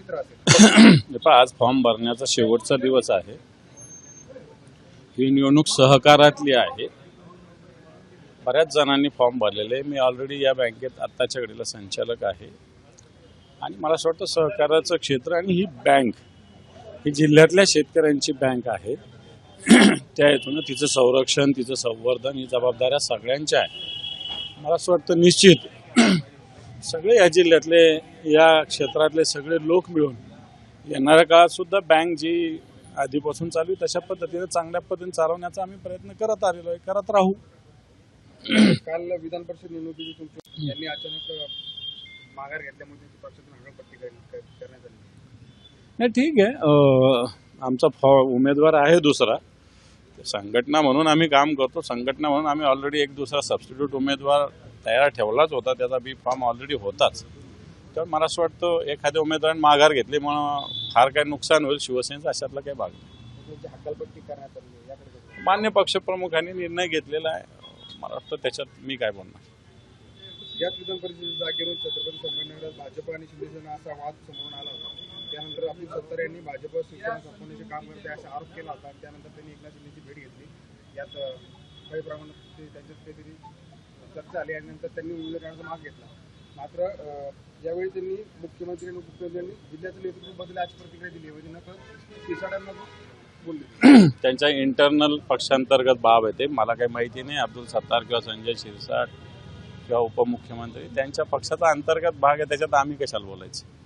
चित्र असेल? आज फॉर्म भरण्याचा शेवटचा दिवस आहे. ही निवडणूक सहकारातली आहे. बऱ्याच जणांनी फॉर्म भरलेले. मी ऑलरेडी या बँकेत आत्ताच्या घडीला संचालक आहे आणि मला असं वाटतं सहकाराचं क्षेत्र आणि ही बँक ही जिल्ह्यातल्या शेतकऱ्यांची बँक आहे. त्या हेतून तिचं संरक्षण, तिचं संवर्धन ही जबाबदाऱ्या सगळ्यांच्या आहे. मला असं वाटतं निश्चित सगळे या जिल्ह्यातले, या क्षेत्रातले सगळे लोक मिळून येणाऱ्या काळात सुद्धा बँक जी आधीपासून चालू आहे तशा पद्धतीने चांगल्या पद्धतीने चालवण्याचा आम्ही प्रयत्न करत आलेलो आहे, करत राहू. काल विधान परिषद निवडणुकीची तुमची यांनी अचानक माघार घेतल्यामुळे पक्षातून हकालपट्टी करण्यात आली. नाही, ठीक आहे. आमचा उमेदवार आहे दुसरा. संघटना म्हणून आम्ही काम करतो. संघटना म्हणून आम्ही ऑलरेडी एक दुसरा सबस्टिट्यूट उमेदवार तयार ठेवलाच होता. त्याचा बी फॉर्म ऑलरेडी होताच. तर मला असं वाटतं एखाद्या उमेदवाराने माघार घेतली म्हणून फार काही नुकसान होईल शिवसेनेचं अशातला काही भाग नाही. हकालपट्टी करण्यात आली याकडे मान्य पक्षप्रमुखांनी निर्णय घेतलेला आहे. मला वाटतं त्याच्यात मी काय बोलणार. याच विधान परिषदेच्या जागेवरून छत्रपती संभाजीनगरात भाजप आणि शिवसेना असा वाद समोरून आला होता. त्यानंतर अब्दुल सत्तार यांनी भाजप शिवसेना संपवण्याचे काम करते असा आरोप केला होता. त्यानंतर त्यांनी एकनाथ शिंदेची भेट घेतली. यात काही प्रमाणात त्यांच्यात काहीतरी चर्चा आली आणि नंतर त्यांनी उमेदवारांचा माग घेतला. मात्र यावेळी त्यांनी मुख्यमंत्री आणि उपमुख्यमंत्र्यांनी जिल्ह्याचं नेतृत्व बदलाची प्रतिक्रिया दिली. म्हणजे नकळत शिरसाट्यांना बोलले. त्यांच्या इंटरनल पक्षांतर्गत बाब आहे ते. मला काही माहिती नाही. अब्दुल सत्तार किंवा संजय शिरसाट किंवा उपमुख्यमंत्री त्यांच्या पक्षाचा अंतर्गत भाग आहे. त्याच्यात आम्ही कशाला बोलायचं.